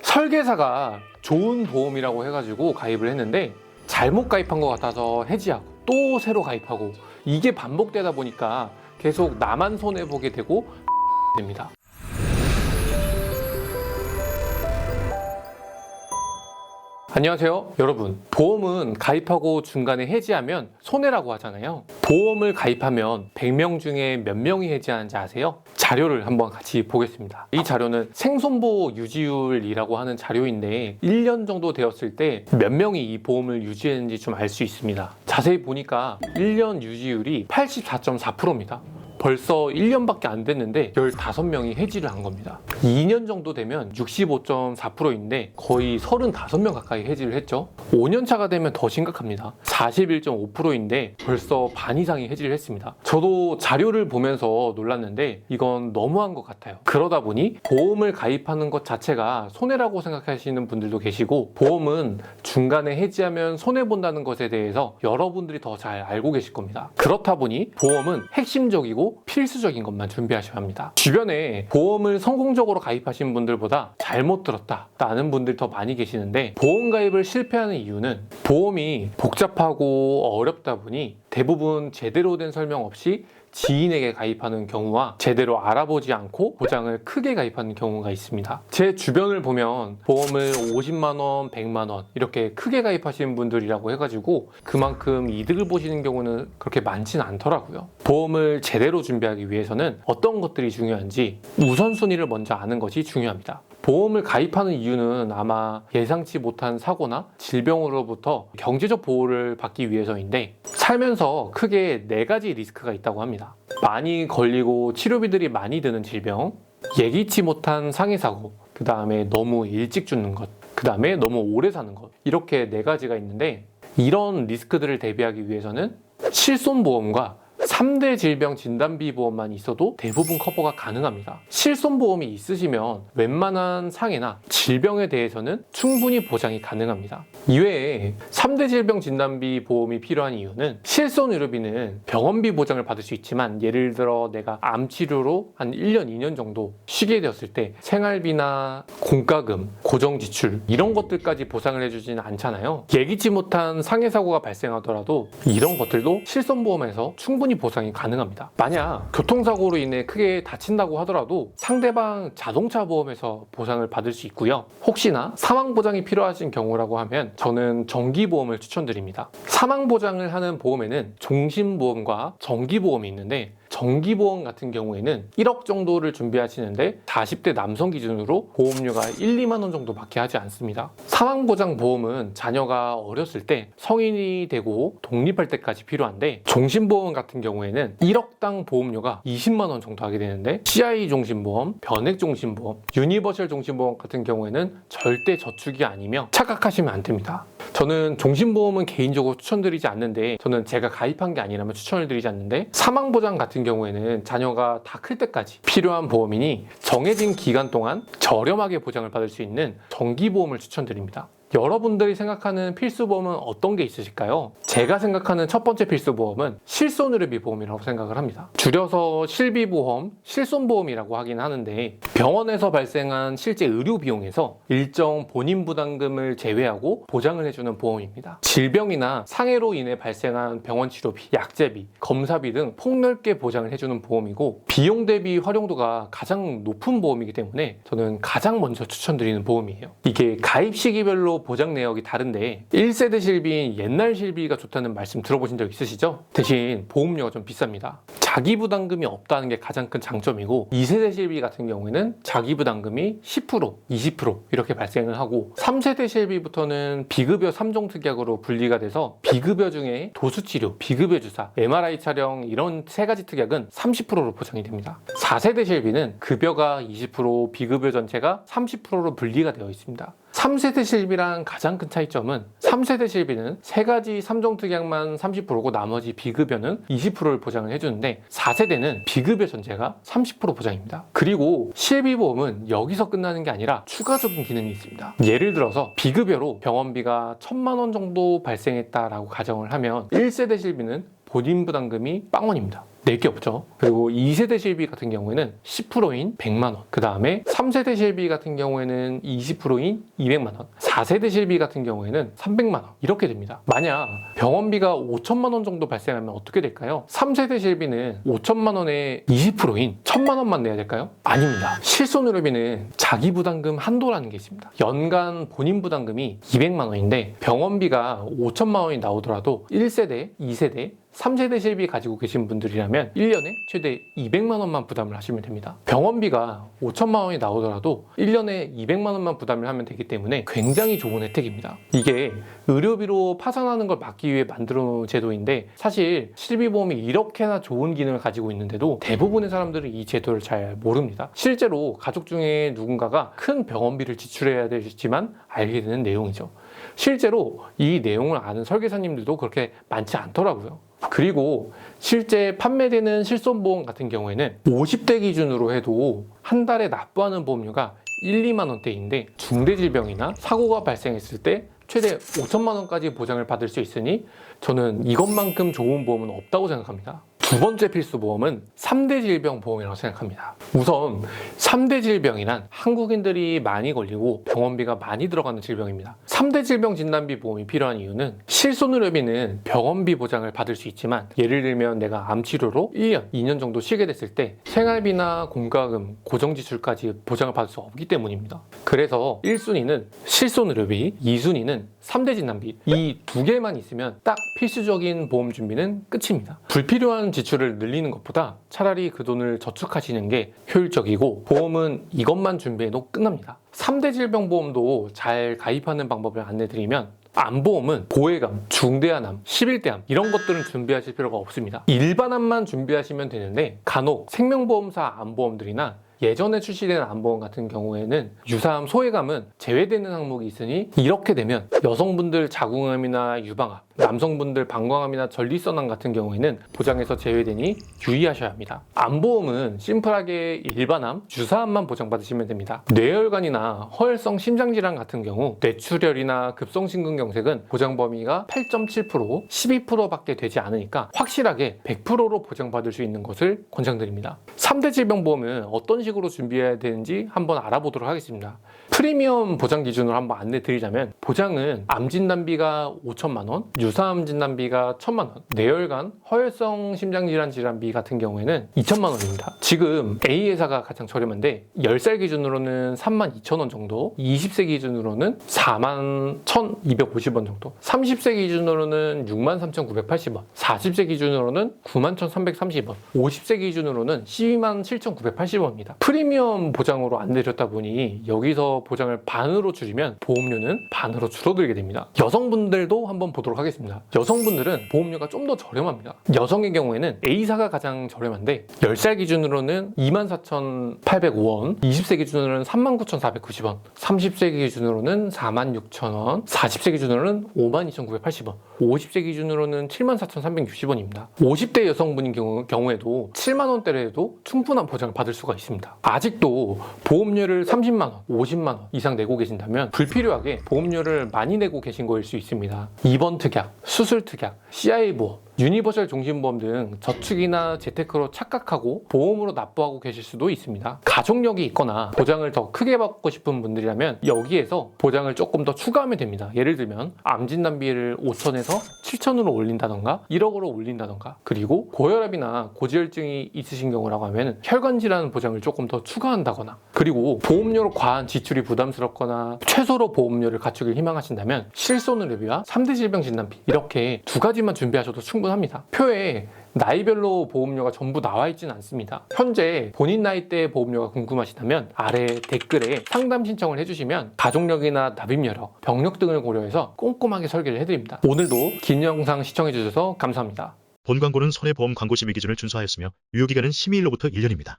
설계사가 좋은 보험이라고 해가지고 가입을 했는데 잘못 가입한 것 같아서 해지하고 또 새로 가입하고 이게 반복되다 보니까 계속 나만 손해보게 되고 됩니다. 안녕하세요 여러분, 보험은 가입하고 중간에 해지하면 손해라고 하잖아요. 보험을 가입하면 100명 중에 몇 명이 해지하는지 아세요? 자료를 한번 같이 보겠습니다. 이 자료는 생손보호 유지율이라고 하는 자료인데 1년 정도 되었을 때 몇 명이 이 보험을 유지했는지 좀 알 수 있습니다. 자세히 보니까 1년 유지율이 84.4%입니다. 벌써 1년밖에 안 됐는데 15명이 해지를 한 겁니다. 2년 정도 되면 65.4%인데 거의 35명 가까이 해지를 했죠. 5년 차가 되면 더 심각합니다. 41.5%인데 벌써 반 이상이 해지를 했습니다. 저도 자료를 보면서 놀랐는데 이건 너무한 것 같아요. 그러다 보니 보험을 가입하는 것 자체가 손해라고 생각하시는 분들도 계시고, 보험은 중간에 해지하면 손해본다는 것에 대해서 여러분들이 더 잘 알고 계실 겁니다. 그렇다 보니 보험은 핵심적이고 필수적인 것만 준비하셔야 합니다. 주변에 보험을 성공적으로 가입하신 분들보다 잘못 들었다라는 분들이 더 많이 계시는데, 보험 가입을 실패하는 이유는 보험이 복잡하고 어렵다 보니 대부분 제대로 된 설명 없이 지인에게 가입하는 경우와 제대로 알아보지 않고 보장을 크게 가입하는 경우가 있습니다. 제 주변을 보면 보험을 50만원, 100만원 이렇게 크게 가입하시는 분들이라고 해가지고 그만큼 이득을 보시는 경우는 그렇게 많지는 않더라고요. 보험을 제대로 준비하기 위해서는 어떤 것들이 중요한지 우선순위를 먼저 아는 것이 중요합니다. 보험을 가입하는 이유는 아마 예상치 못한 사고나 질병으로부터 경제적 보호를 받기 위해서인데, 살면서 크게 4가지 리스크가 있다고 합니다. 많이 걸리고 치료비들이 많이 드는 질병, 예기치 못한 상해사고, 그 다음에 너무 일찍 죽는 것, 그 다음에 너무 오래 사는 것, 이렇게 4가지가 있는데, 이런 리스크들을 대비하기 위해서는 실손보험과 3대 질병 진단비 보험만 있어도 대부분 커버가 가능합니다. 실손보험이 있으시면 웬만한 상해나 질병에 대해서는 충분히 보장이 가능합니다. 이외에 3대 질병 진단비 보험이 필요한 이유는 실손 의료비는 병원비 보장을 받을 수 있지만, 예를 들어 내가 암 치료로 한 1년, 2년 정도 쉬게 되었을 때 생활비나 공과금, 고정지출 이런 것들까지 보상을 해주지는 않잖아요. 예기치 못한 상해사고가 발생하더라도 이런 것들도 실손보험에서 충분히 보상이 가능합니다. 만약 교통사고로 인해 크게 다친다고 하더라도 상대방 자동차 보험에서 보상을 받을 수 있고요. 혹시나 사망보장이 필요하신 경우라고 하면 저는 정기보험을 추천드립니다. 사망보장을 하는 보험에는 종신보험과 정기보험이 있는데, 정기보험 같은 경우에는 1억 정도를 준비하시는데 40대 남성 기준으로 보험료가 1, 2만 원 정도밖에 하지 않습니다. 사망보장보험은 자녀가 어렸을 때 성인이 되고 독립할 때까지 필요한데, 종신보험 같은 경우에는 1억당 보험료가 20만 원 정도 하게 되는데, CI 종신보험, 변액종신보험, 유니버셜 종신보험 같은 경우에는 절대 저축이 아니며 착각하시면 안 됩니다. 저는 종신보험은 개인적으로 추천드리지 않는데, 저는 제가 가입한 게 아니라면 추천을 드리지 않는데, 사망보장 같은 경우에는 자녀가 다 클 때까지 필요한 보험이니 정해진 기간 동안 저렴하게 보장을 받을 수 있는 정기보험을 추천드립니다. 여러분들이 생각하는 필수보험은 어떤 게 있으실까요? 제가 생각하는 첫 번째 필수보험은 실손의료비 보험이라고 생각을 합니다. 줄여서 실비보험, 실손보험이라고 하긴 하는데, 병원에서 발생한 실제 의료비용에서 일정 본인 부담금을 제외하고 보장을 해주는 보험입니다. 질병이나 상해로 인해 발생한 병원 치료비, 약제비, 검사비 등 폭넓게 보장을 해주는 보험이고, 비용 대비 활용도가 가장 높은 보험이기 때문에 저는 가장 먼저 추천드리는 보험이에요. 이게 가입 시기별로 보장 내역이 다른데, 1세대 실비인 옛날 실비가 좋다는 말씀 들어보신 적 있으시죠? 대신 보험료가 좀 비쌉니다. 자기 부담금이 없다는 게 가장 큰 장점이고, 2세대 실비 같은 경우에는 자기 부담금이 10%, 20% 이렇게 발생을 하고, 3세대 실비부터는 비급여 3종 특약으로 분리가 돼서 비급여 중에 도수치료, 비급여 주사, MRI 촬영 이런 3가지 특약은 30%로 보장이 됩니다. 4세대 실비는 급여가 20%, 비급여 전체가 30%로 분리가 되어 있습니다. 3세대 실비랑 가장 큰 차이점은 3세대 실비는 3가지 3종 특약만 30%고 나머지 비급여는 20%를 보장을 해주는데, 4세대는 비급여 전체가 30% 보장입니다. 그리고 실비보험은 여기서 끝나는 게 아니라 추가적인 기능이 있습니다. 예를 들어서 비급여로 병원비가 1,000만 원 정도 발생했다라고 가정을 하면 1세대 실비는 본인 부담금이 0원입니다. 낼 게 없죠. 그리고 2세대 실비 같은 경우에는 10%인 100만 원, 그 다음에 3세대 실비 같은 경우에는 20%인 200만 원, 4세대 실비 같은 경우에는 300만 원 이렇게 됩니다. 만약 병원비가 5천만 원 정도 발생하면 어떻게 될까요? 3세대 실비는 5천만 원의 20%인 1천만 원만 내야 될까요? 아닙니다. 실손의료비는 자기 부담금 한도라는 게 있습니다. 연간 본인 부담금이 200만 원인데 병원비가 5천만 원이 나오더라도 1세대, 2세대, 3세대 실비 가지고 계신 분들이라면 1년에 최대 200만 원만 부담을 하시면 됩니다. 병원비가 5천만 원이 나오더라도 1년에 200만 원만 부담을 하면 되기 때문에 굉장히 좋은 혜택입니다. 이게 의료비로 파산하는 걸 막기 위해 만들어 놓은 제도인데 사실 실비보험이 이렇게나 좋은 기능을 가지고 있는데도 대부분의 사람들은 이 제도를 잘 모릅니다. 실제로 가족 중에 누군가가 큰 병원비를 지출해야 되지만 알게 되는 내용이죠. 실제로 이 내용을 아는 설계사님들도 그렇게 많지 않더라고요. 그리고 실제 판매되는 실손보험 같은 경우에는 50대 기준으로 해도 한 달에 납부하는 보험료가 1, 2만 원대인데 중대질병이나 사고가 발생했을 때 최대 5천만 원까지 보장을 받을 수 있으니 저는 이것만큼 좋은 보험은 없다고 생각합니다. 두 번째 필수 보험은 3대 질병 보험이라고 생각합니다. 우선 3대 질병이란 한국인들이 많이 걸리고 병원비가 많이 들어가는 질병입니다. 3대 질병 진단비 보험이 필요한 이유는 실손의료비는 병원비 보장을 받을 수 있지만 예를 들면 내가 암치료로 1년, 2년 정도 쉬게 됐을 때 생활비나 공과금, 고정지출까지 보장을 받을 수 없기 때문입니다. 그래서 1순위는 실손의료비, 2순위는 3대 진단비 이 두 개만 있으면 딱 필수적인 보험 준비는 끝입니다. 불필요한 지출을 늘리는 것보다 차라리 그 돈을 저축하시는 게 효율적이고 보험은 이것만 준비해도 끝납니다. 3대 질병보험도 잘 가입하는 방법을 안내드리면 암보험은 고해감, 중대한암, 11대암 이런 것들은 준비하실 필요가 없습니다. 일반암만 준비하시면 되는데 간혹 생명보험사 암보험들이나 예전에 출시된 암보험 같은 경우에는 유사암, 소해감은 제외되는 항목이 있으니 이렇게 되면 여성분들 자궁암이나 유방암, 남성분들 방광암이나 전립선암 같은 경우에는 보장에서 제외되니 유의하셔야 합니다. 암보험은 심플하게 일반암, 유사암만 보장받으시면 됩니다. 뇌혈관이나 허혈성 심장질환 같은 경우 뇌출혈이나 급성심근경색은 보장 범위가 8.7%, 12%밖에 되지 않으니까 확실하게 100%로 보장받을 수 있는 것을 권장드립니다. 3대 질병보험은 어떤 식으로 준비해야 되는지 한번 알아보도록 하겠습니다. 프리미엄 보장 기준으로 한번 안내 드리자면 보장은 암 진단비가 5천만 원, 유사암 진단비가 1천만 원, 뇌혈관, 허혈성 심장질환 질환비 같은 경우에는 2천만 원입니다. 지금 A회사가 가장 저렴한데 10살 기준으로는 3만 2천 원 정도, 20세 기준으로는 4만 1,250원 정도, 30세 기준으로는 6만 3,980원, 40세 기준으로는 9만 1,330원, 50세 기준으로는 12만 7,980원입니다. 프리미엄 보장으로 안내드렸다 보니 여기서 보장을 반으로 줄이면 보험료는 반으로 줄어들게 됩니다. 여성분들도 한번 보도록 하겠습니다. 여성분들은 보험료가 좀 더 저렴합니다. 여성의 경우에는 A사가 가장 저렴한데 10살 기준으로는 24,805원, 20세 기준으로는 39,490원, 30세 기준으로는 46,000원, 40세 기준으로는 52,980원, 50세 기준으로는 74,360원입니다. 50대 여성분인 경우에도 7만원대로 충분한 보장을 받을 수가 있습니다. 아직도 보험료를 30만원, 50만원 이상 내고 계신다면 불필요하게 보험료를 많이 내고 계신 거일 수 있습니다. 입원 특약, 수술 특약, CI 보험, 유니버셜 종신보험 등 저축이나 재테크로 착각하고 보험으로 납부하고 계실 수도 있습니다. 가족력이 있거나 보장을 더 크게 받고 싶은 분들이라면 여기에서 보장을 조금 더 추가하면 됩니다. 예를 들면 암 진단비를 5천에서 7천으로 올린다던가 1억으로 올린다던가, 그리고 고혈압이나 고지혈증이 있으신 경우라고 하면 혈관 질환 보장을 조금 더 추가한다거나, 그리고 보험료로 과한 지출이 부담스럽거나 최소로 보험료를 갖추길 희망하신다면 실손의료비와 3대 질병 진단비 이렇게 두 가지만 준비하셔도 충분합니다. 표에 나이별로 보험료가 전부 나와 있지는 않습니다. 현재 본인 나이대 보험료가 궁금하시다면 아래 댓글에 상담 신청을 해주시면 가족력이나 납입 여력, 병력 등을 고려해서 꼼꼼하게 설계를 해드립니다. 오늘도 긴 영상 시청해주셔서 감사합니다. 본 광고는 손해보험 광고 심의 기준을 준수하였으며 유효기간은 심의일로부터 1년입니다.